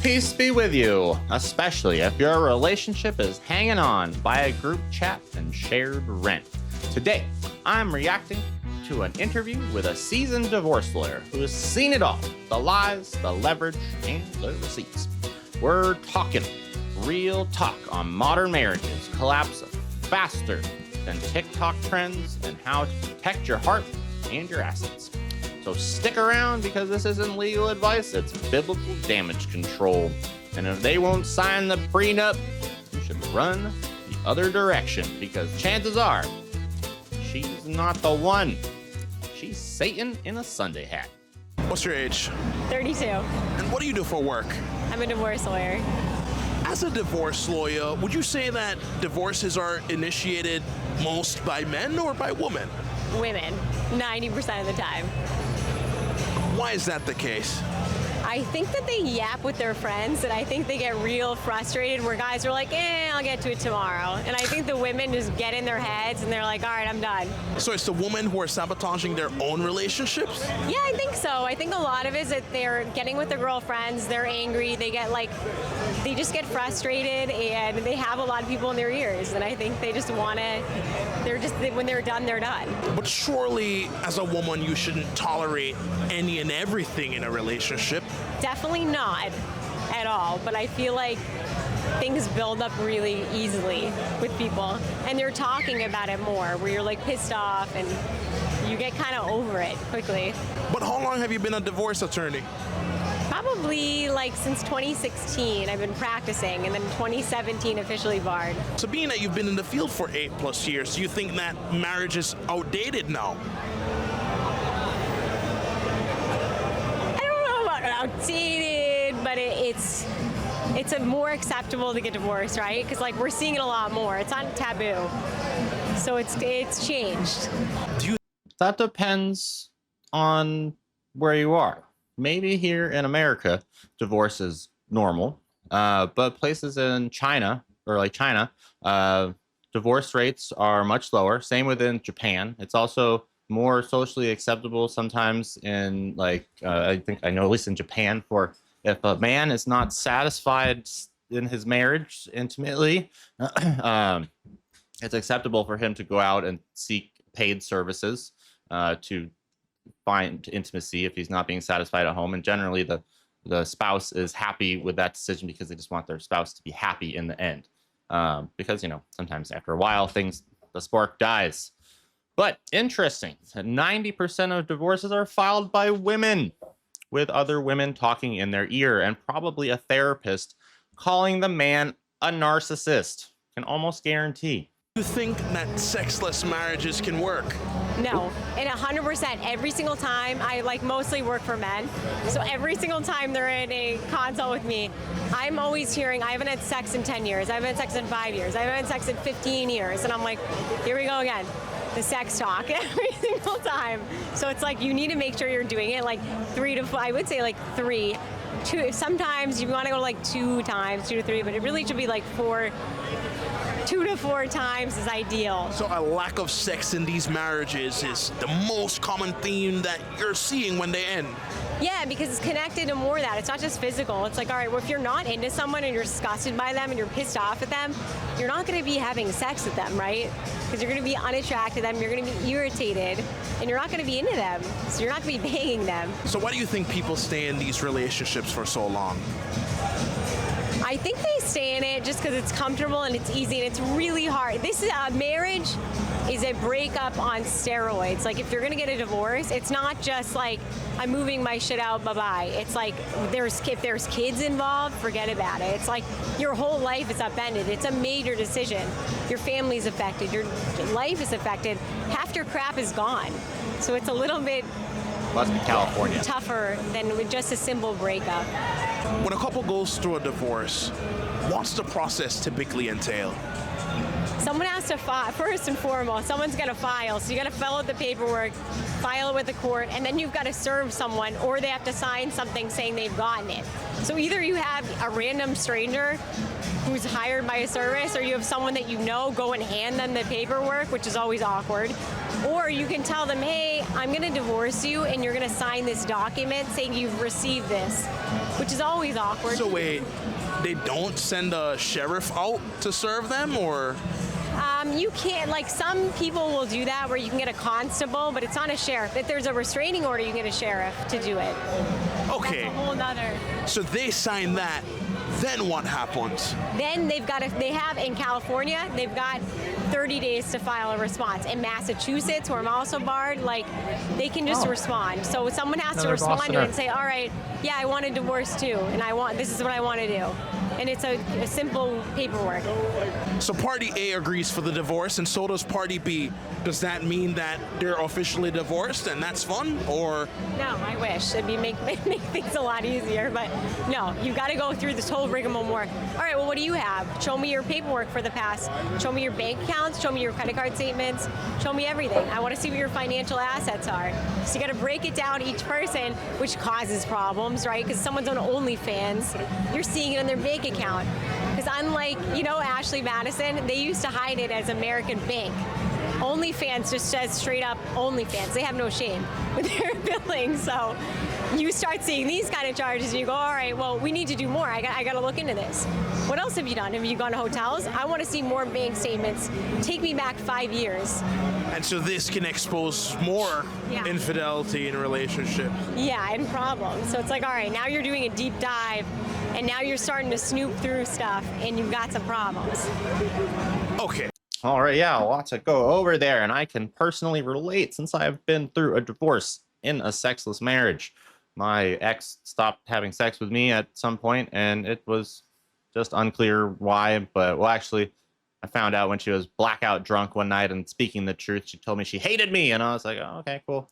Peace be with you, especially if your relationship is hanging on by a group chat and shared rent. Today, I'm reacting to an interview with a seasoned divorce lawyer who has seen it all, the lies, the leverage, and the receipts. We're talking real talk on modern marriages collapsing faster than TikTok trends and how to protect your heart and your assets. So stick around because this isn't legal advice, it's biblical damage control. And if they won't sign the prenup, you should run the other direction because chances are she's not the one. She's Satan in a Sunday hat. What's your age? 32. And what do you do for work? I'm a divorce lawyer. As a divorce lawyer, would you say that divorces are initiated most by men or by women? Women, 90% of the time. Why is that the case? I think that they yap with their friends, and I think they get real frustrated where guys are like, I'll get to it tomorrow. And I think the women just get in their heads and they're like, all right, I'm done. So it's the women who are sabotaging their own relationships? Yeah, I think so. I think a lot of it is that they're getting with their girlfriends, they're angry, they just get frustrated, and they have a lot of people in their ears. And I think they just want to, when they're done, they're done. But surely, as a woman, you shouldn't tolerate any and everything in a relationship. Definitely not at all, but I feel like things build up really easily with people, and they're talking about it more, where you're like pissed off and you get kind of over it quickly. But how long have you been a divorce attorney? Probably like since 2016 I've been practicing, and then 2017 officially barred. So being that you've been in the field for 8+ years, do you think that marriage is outdated now? Outdated, but it's more acceptable to get divorced, right? Because like we're seeing it a lot more. It's not taboo, so it's changed. That depends on where you are. Maybe here in America, divorce is normal, but places in China, divorce rates are much lower. Same within Japan. It's also more socially acceptable sometimes in I know at least in Japan, for if a man is not satisfied in his marriage intimately, it's acceptable for him to go out and seek paid services to find intimacy if he's not being satisfied at home. And generally the spouse is happy with that decision because they just want their spouse to be happy in the end. Because, sometimes after a while the spark dies. But interesting, 90% of divorces are filed by women, with other women talking in their ear, and probably a therapist calling the man a narcissist. Can almost guarantee. Do you think that sexless marriages can work? No, and 100%, every single time. I mostly work for men, so every single time they're in a consult with me, I'm always hearing, I haven't had sex in 10 years, I haven't had sex in 5 years, I haven't had sex in 15 years, and I'm like, here we go again. The sex talk every single time. So it's like you need to make sure you're doing it 3 to 4. I would say 3, 2. Sometimes you want to go 2 times, 2 to 3, but it really should be 4. 2 to 4 times is ideal. So a lack of sex in these marriages is the most common theme that you're seeing when they end. Yeah, because it's connected to more of that. It's not just physical. It's all right, well, if you're not into someone and you're disgusted by them and you're pissed off at them, you're not going to be having sex with them, right? Because you're going to be unattracted to them, you're going to be irritated, and you're not going to be into them. So you're not going to be banging them. So why do you think people stay in these relationships for so long? I think they stay in it just because it's comfortable and it's easy and it's really hard. This is marriage is a breakup on steroids. If you're gonna get a divorce, it's not just I'm moving my shit out, bye-bye. It's if there's kids involved, forget about it. It's your whole life is upended. It's a major decision. Your family's affected, your life is affected. Half your crap is gone. So it's a little bit Must be California. tougher than with just a simple breakup. When a couple goes through a divorce, what's the process typically entail? Someone has to file, first and foremost, someone's got to file. So you got to fill out the paperwork, file it with the court, and then you've got to serve someone, or they have to sign something saying they've gotten it. So either you have a random stranger who's hired by a service, or you have someone that you know, go and hand them the paperwork, which is always awkward. Or you can tell them, hey, I'm going to divorce you and you're going to sign this document saying you've received this, which is always awkward. So wait, they don't send a sheriff out to serve them, or? You can't, like, some people will do that where you can get a constable, but it's not a sheriff. If there's a restraining order, you get a sheriff to do it. Okay. That's a whole nother. So they sign that, then what happens? Then they have in California, they've got 30 days to file a response. In Massachusetts, where I'm also barred, like, they can just respond. So someone has to respond to it and say, all right, yeah, I want a divorce too, and this is what I want to do. And it's a simple paperwork. So party A agrees for the divorce, and so does party B. Does that mean that they're officially divorced and that's fun, or? No, I wish. It'd make things a lot easier, but no, you've got to go through this whole rigmarole. All right, well, what do you have? Show me your paperwork for the past. Show me your bank accounts. Show me your credit card statements. Show me everything. I want to see what your financial assets are. So you got to break it down each person, which causes problems, right? Because someone's on OnlyFans, you're seeing it in their bank account. Because unlike, Ashley Madison, they used to hide it as American Bank. OnlyFans just says straight up OnlyFans. They have no shame with their billing. So you start seeing these kind of charges and you go, all right, well, we need to do more. I got to look into this. What else have you done? Have you gone to hotels? I want to see more bank statements. Take me back 5 years. And so this can expose more infidelity in a relationship. Yeah, and problems. So it's like, all right, now you're doing a deep dive and now you're starting to snoop through stuff and you've got some problems. Okay. All right, yeah, a lot to go over there, and I can personally relate since I've been through a divorce in a sexless marriage. My ex stopped having sex with me at some point, and it was just unclear why, but, well, actually, I found out when she was blackout drunk one night and speaking the truth. She told me she hated me, and I was like, oh, okay, cool.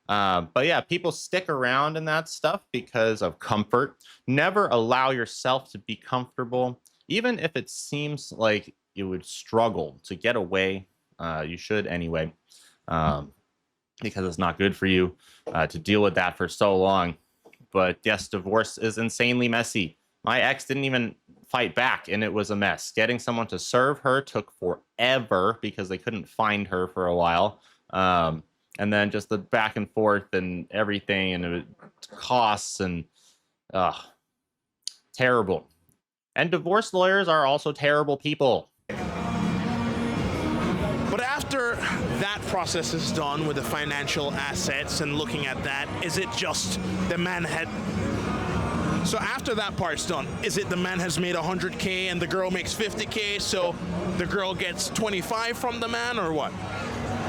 But yeah, people stick around in that stuff because of comfort. Never allow yourself to be comfortable, even if it seems like you would struggle to get away. You should anyway, because it's not good for you to deal with that for so long. But yes, divorce is insanely messy. My ex didn't even fight back, and it was a mess. Getting someone to serve her took forever because they couldn't find her for a while. And then just the back and forth and everything, and it costs and terrible. And divorce lawyers are also terrible people. But after that process is done with the financial assets and looking at that, is it just the man had... So after that part's done, is it the man has made 100K and the girl makes 50K, so the girl gets 25 from the man, or what?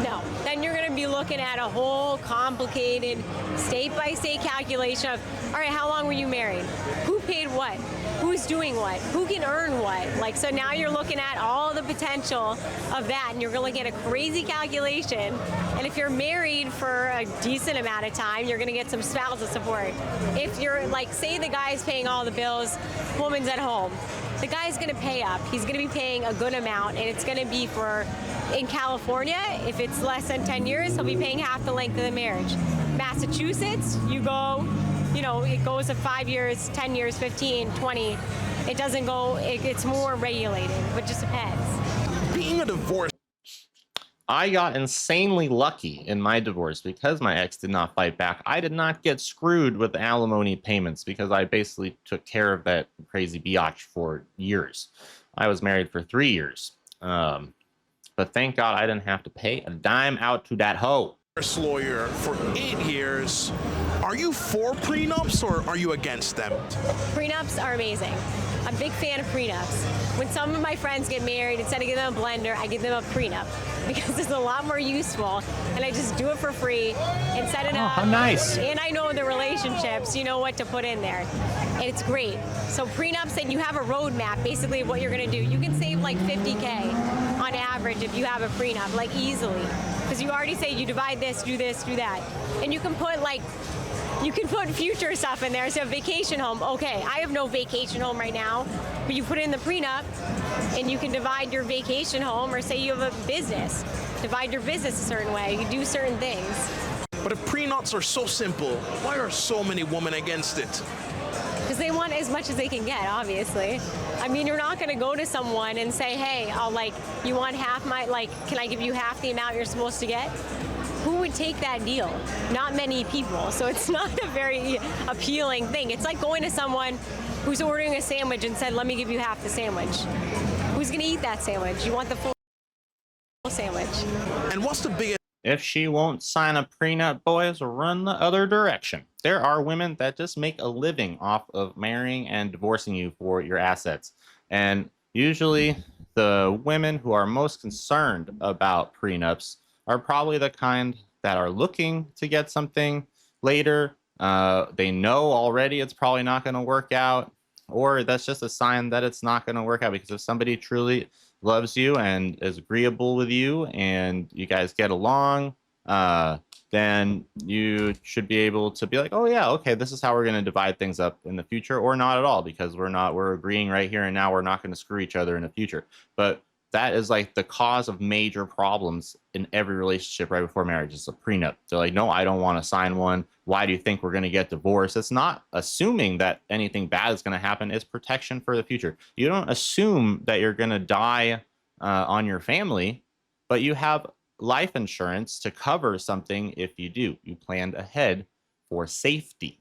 No, then you're going to be looking at a whole complicated state-by-state calculation of, all right, how long were you married? Who paid what? Who's doing what? Who can earn what? Like, so now you're looking at all the potential of that, and you're going to get a crazy calculation. And if you're married for a decent amount of time, you're going to get some spousal support. If you're, like, say the guy's paying all the bills, woman's at home, the guy's going to pay up. He's going to be paying a good amount, and it's going to be for, in California, if it's less than 10 years, he'll be paying half the length of the marriage. Massachusetts, you go, it goes to 5 years, 10 years, 15, 20. It doesn't go, it's more regulated, but it just depends. Being a divorce. I got insanely lucky in my divorce because my ex did not fight back. I did not get screwed with alimony payments because I basically took care of that crazy biatch for years. I was married for 3 years. But thank God I didn't have to pay a dime out to that hoe. Lawyer for 8 years. Are you for prenups or are you against them? Prenups are amazing. I'm a big fan of prenups. When some of my friends get married, instead of giving them a blender, I give them a prenup because it's a lot more useful, and I just do it for free and set it up. How nice. And I know the relationships, you know what to put in there. And it's great. So prenups, and you have a roadmap basically of what you're going to do. You can save like 50K on average if you have a prenup, like easily. Because you already say you divide this, do that. And you can put future stuff in there. So a vacation home, okay, I have no vacation home right now, but you put in the prenup and you can divide your vacation home, or say you have a business, divide your business a certain way, you do certain things. But if prenups are so simple, why are so many women against it? Because they want as much as they can get, obviously. I mean, you're not going to go to someone and say, hey, you want half can I give you half the amount you're supposed to get? Who would take that deal? Not many people. So it's not a very appealing thing. It's like going to someone who's ordering a sandwich and said, let me give you half the sandwich. Who's going to eat that sandwich? You want the full sandwich. And what's the biggest... If she won't sign a prenup, boys, run the other direction. There are women that just make a living off of marrying and divorcing you for your assets. And usually the women who are most concerned about prenups are probably the kind that are looking to get something later. They know already it's probably not going to work out, or that's just a sign that it's not going to work out, because if somebody truly loves you and is agreeable with you and you guys get along, then you should be able to be like, oh yeah, okay, this is how we're going to divide things up in the future, or not at all, because we're agreeing right here and now we're not going to screw each other in the future. But that is like the cause of major problems in every relationship right before marriage is a prenup. They're like, no, I don't want to sign one. Why do you think we're going to get divorced? It's not assuming that anything bad is going to happen. It's protection for the future. You don't assume that you're going to die on your family, but you have life insurance to cover something if you do. You planned ahead for safety.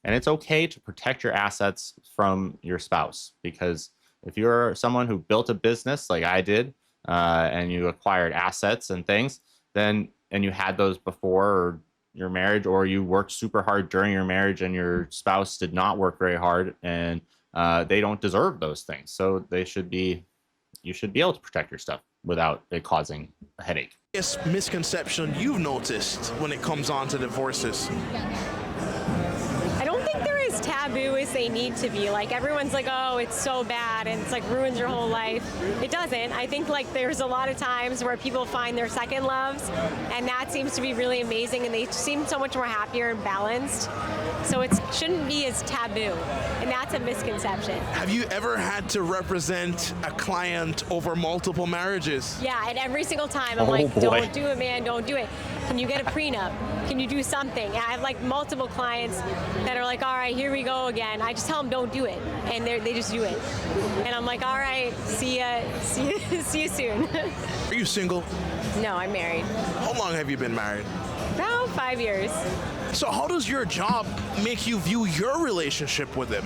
And it's okay to protect your assets from your spouse, because if you're someone who built a business like I did, and you acquired assets and things, and you had those before your marriage, or you worked super hard during your marriage and your spouse did not work very hard, and they don't deserve those things. So you should be able to protect your stuff without it causing a headache. Biggest misconception you've noticed when it comes on to divorces? I don't think they're as taboo as they need to be. Like, everyone's like, oh, it's so bad and it's like ruins your whole life. It doesn't. I think like there's a lot of times where people find their second loves, and that seems to be really amazing, and they seem so much more happier and balanced. So it shouldn't be as taboo, and that's a misconception. Have you ever had to represent a client over multiple marriages? Yeah, and every single time I'm like, don't do it, man, don't do it. Can you get a prenup? Can you do something? I have like multiple clients that are like, all right, here we go again. I just tell them don't do it, and they just do it. And I'm like, all right, see you soon. Are you single? No, I'm married. How long have you been married? About 5 years. So how does your job make you view your relationship with him?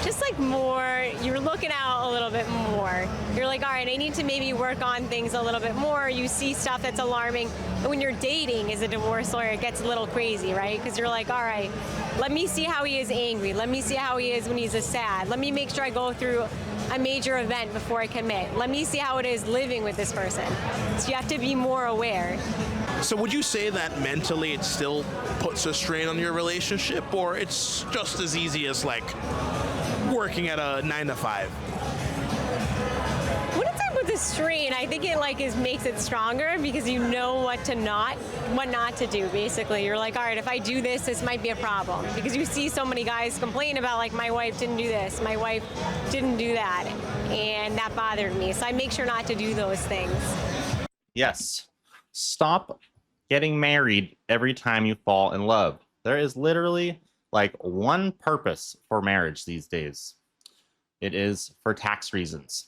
Just like more, you're looking out a little bit more. You're like, all right, I need to maybe work on things a little bit more. You see stuff that's alarming. And when you're dating as a divorce lawyer, it gets a little crazy, right? Because you're like, all right, let me see how he is angry. Let me see how he is when he's sad. Let me make sure I go through a major event before I commit. Let me see how it is living with this person. So you have to be more aware. So would you say that mentally it still puts a strain on your relationship, or it's just as easy as like working at a 9 to 5? I wouldn't say with the strain. I think it makes it stronger, because you know what not to do. Basically, you're like, all right, if I do this, this might be a problem, because you see so many guys complain about like, my wife didn't do this, my wife didn't do that, and that bothered me. So I make sure not to do those things. Yes. Stop getting married every time you fall in love. There is literally like one purpose for marriage these days. It is for tax reasons.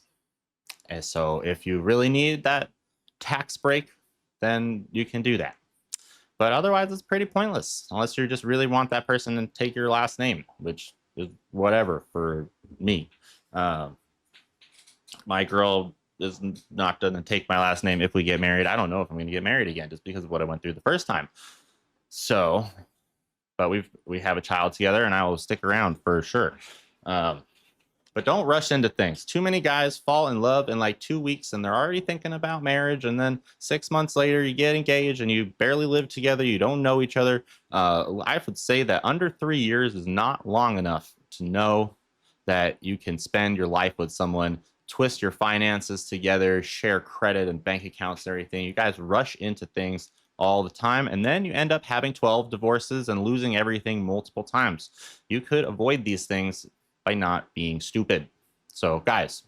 And so if you really need that tax break, then you can do that. But otherwise, it's pretty pointless, unless you just really want that person to take your last name, which is whatever for me. My girl is not going to take my last name if we get married. I don't know if I'm going to get married again, just because of what I went through the first time. So, but we have a child together, and I will stick around for sure. But don't rush into things. Too many guys fall in love in like 2 weeks, and they're already thinking about marriage. And then 6 months later, you get engaged, and you barely live together. You don't know each other. I would say that under 3 years is not long enough to know that you can spend your life with someone, twist your finances together, share credit and bank accounts and everything. You guys rush into things all the time, and then you end up having 12 divorces and losing everything multiple times. You could avoid these things by not being stupid. So guys,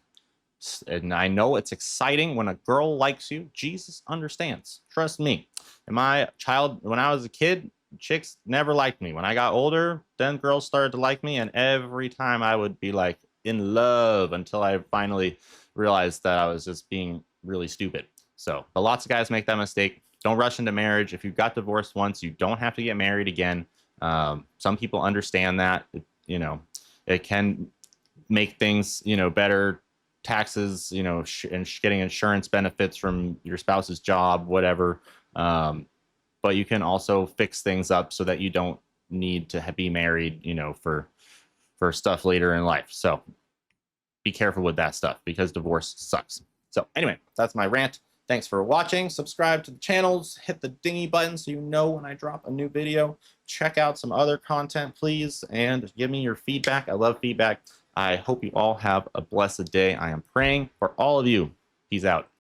and I know it's exciting when a girl likes you. Jesus understands. Trust me. And when I was a kid, chicks never liked me. When I got older, then girls started to like me, and every time I would be like in love until I finally realized that I was just being really stupid. So, but lots of guys make that mistake. Don't rush into marriage. If you got divorced once, you don't have to get married again. Some people understand that. It can make things, better. Taxes, and getting insurance benefits from your spouse's job, whatever. But you can also fix things up so that you don't need to be married, for stuff later in life. So be careful with that stuff because divorce sucks. So anyway, that's my rant. Thanks for watching. Subscribe to the channels. Hit the dingy button so you know when I drop a new video. Check out some other content, please, and give me your feedback. I love feedback. I hope you all have a blessed day. I am praying for all of you. Peace out.